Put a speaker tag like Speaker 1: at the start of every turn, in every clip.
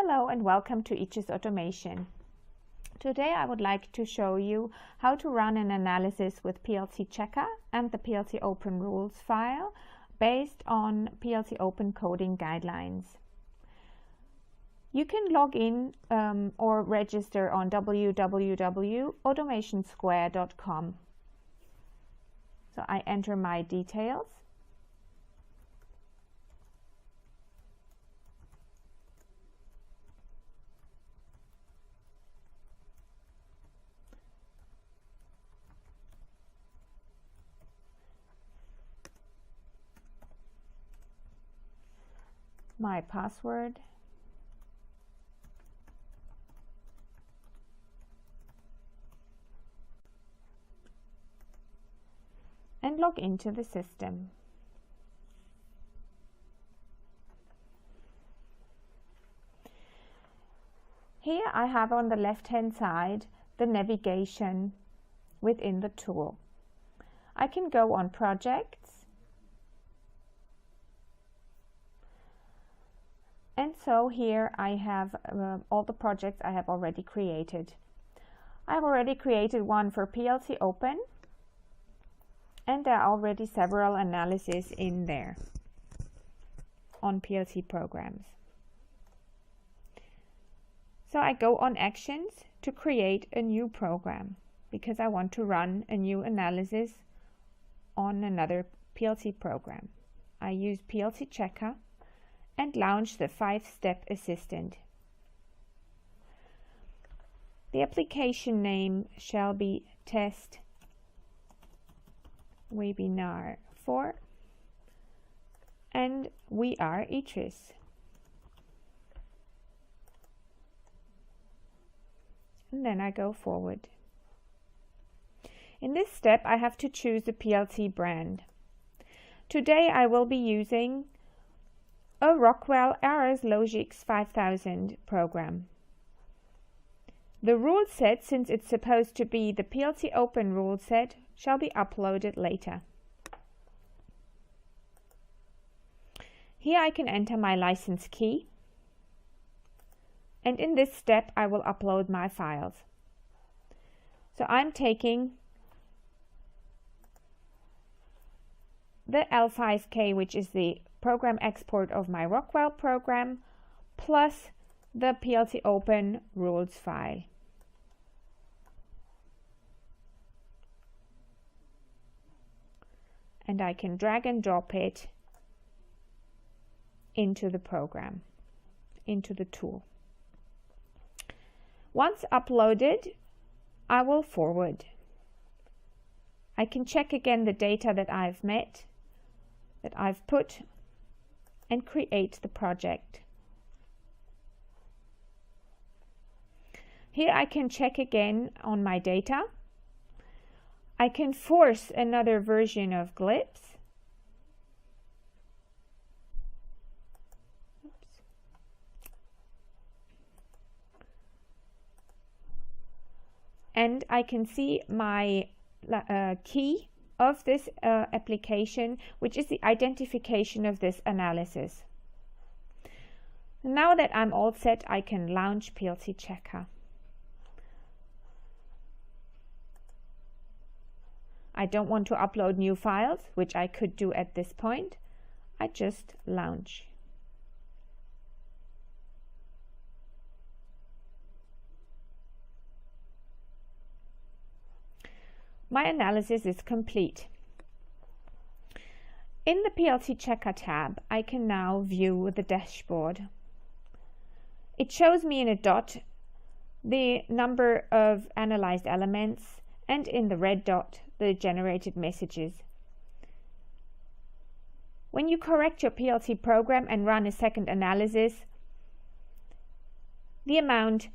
Speaker 1: Hello and welcome to Itris Automation. Today I would like to show you how to run an analysis with PLC Checker and the PLCopen rules file based on PLCopen Coding Guidelines. You can log in or register on www.automationsquare.com. So I enter my details. My password, and log into the system. Here I have on the left hand side the navigation within the tool. I can go on projects, and so here I have all the projects I have already created. I've already created one for PLCopen, and there are already several analyses in there on PLC programs. So I go on Actions to create a new program because I want to run a new analysis on another PLC program. I use PLC Checker and launch the 5-step assistant. The application name shall be Test Webinar 4, and we are Itris. And then I go forward. In this step I have to choose the PLC brand. Today I will be using a Rockwell Ares Logix 5000 program. The rule set, since it's supposed to be the PLCopen rule set, shall be uploaded later. Here I can enter my license key, and in this step I will upload my files. So I'm taking the L5K, which is the program export of my Rockwell program, plus the PLCopen rules file. And I can drag and drop it into the program, into the tool. Once uploaded, I will forward. I can check again the data that I've put, and create the project. Here I can check again on my data. I can force another version of Glips. Oops. And I can see my key of this application, which is the identification of this analysis. Now that I'm all set, I can launch PLC Checker. I don't want to upload new files, which I could do at this point. I just launch. My analysis is complete. In the PLC Checker tab, I can now view the dashboard. It shows me in a dot the number of analyzed elements, and in the red dot the generated messages. When you correct your PLC program and run a second analysis, the amount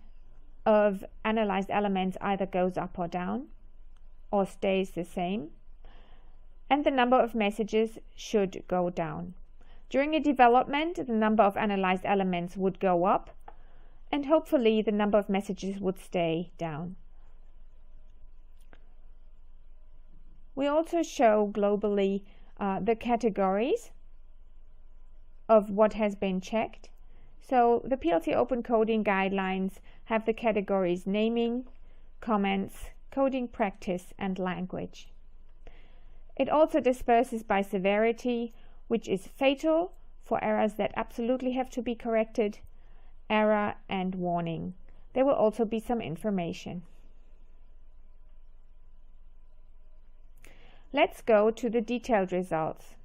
Speaker 1: of analyzed elements either goes up or down, or stays the same, and the number of messages should go down. During a development, the number of analyzed elements would go up, and hopefully the number of messages would stay down. We also show globally the categories of what has been checked. So the PLCopen Coding Guidelines have the categories naming, comments, coding practice, and language. It also disperses by severity, which is fatal for errors that absolutely have to be corrected, error, and warning. There will also be some information. Let's go to the detailed results.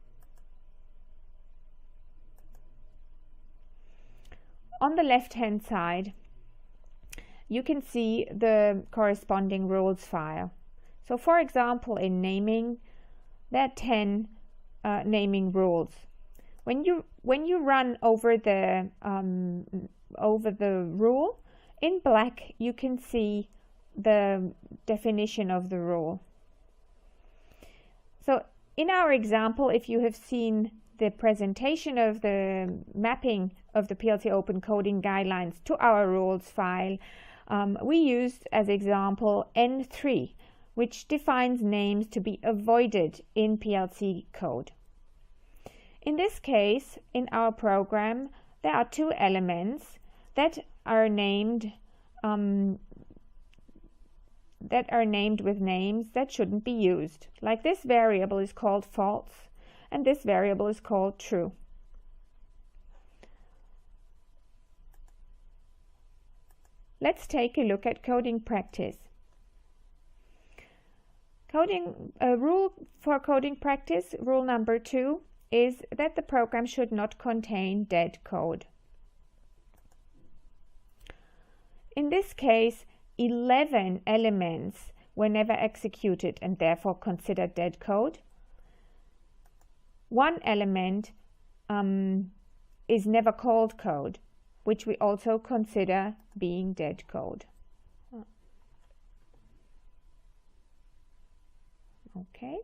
Speaker 1: On the left-hand side, you can see the corresponding rules file. So for example, in naming, there are 10 naming rules. When you run over the rule, in black you can see the definition of the rule. So in our example, if you have seen the presentation of the mapping of the PLCopen Coding Guidelines to our rules file, we used as example N3, which defines names to be avoided in PLC code. In this case, in our program, there are two elements that are named with names that shouldn't be used. Like this variable is called false, and this variable is called true. Let's take a look at coding practice. Rule for coding practice, rule number 2, is that the program should not contain dead code. In this case, 11 elements were never executed and therefore considered dead code. One element is never called code, which we also consider being dead code. Okay.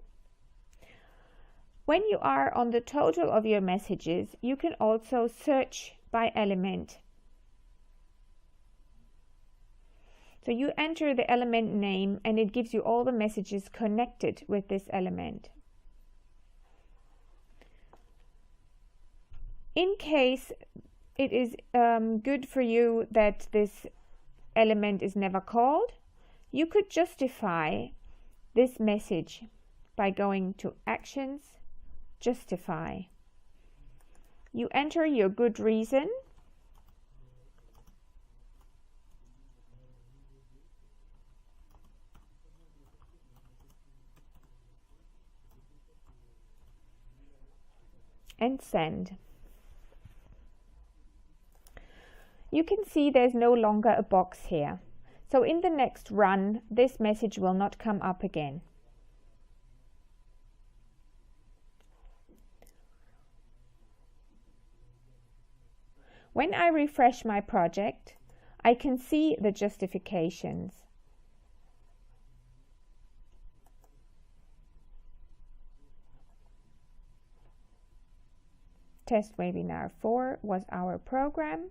Speaker 1: When you are on the total of your messages, you can also search by element. So you enter the element name and it gives you all the messages connected with this element. In case it is good for you that this element is never called, you could justify this message by going to Actions, Justify. You enter your good reason, and send. You can see there's no longer a box here. So in the next run, this message will not come up again. When I refresh my project, I can see the justifications. Test webinar 4 was our program.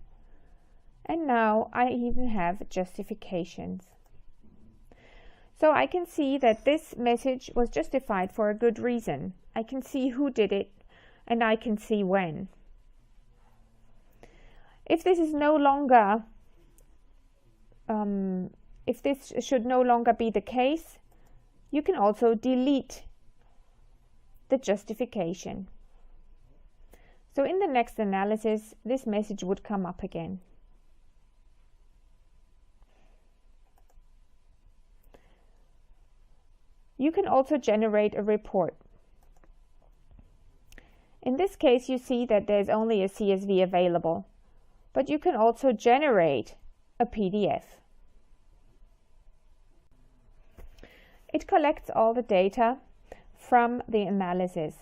Speaker 1: And now I even have justifications. So I can see that this message was justified for a good reason. I can see who did it and I can see when. If this is no longer, if this should no longer be the case, you can also delete the justification. So in the next analysis, this message would come up again. You can also generate a report. In this case, you see that there's only a CSV available, but you can also generate a PDF. It collects all the data from the analysis,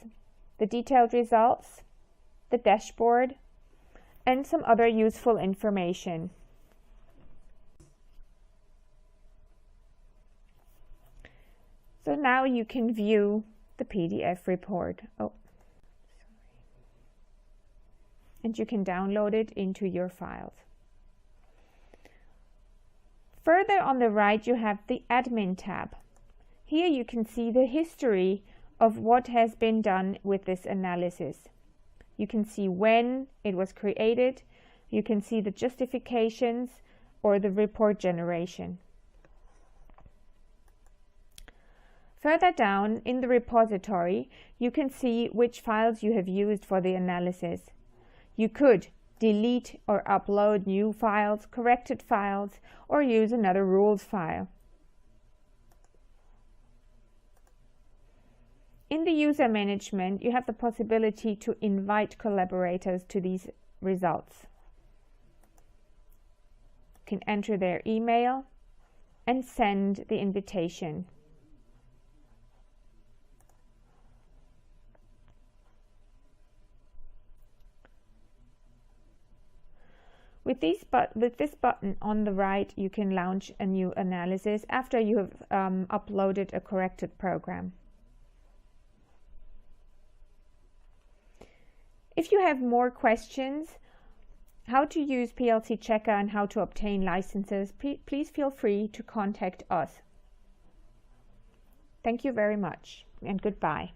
Speaker 1: the detailed results, the dashboard, and some other useful information. So now you can view the PDF report. And you can download it into your files. Further on the right, you have the Admin tab. Here you can see the history of what has been done with this analysis. You can see when it was created, You can see the justifications or the report generation. Further down in the repository, you can see which files you have used for the analysis. You could delete or upload new files, corrected files, or use another rules file. In the user management, you have the possibility to invite collaborators to these results. You can enter their email and send the invitation. With this button on the right, you can launch a new analysis after you have uploaded a corrected program. If you have more questions, how to use PLC Checker and how to obtain licenses, please feel free to contact us. Thank you very much and goodbye.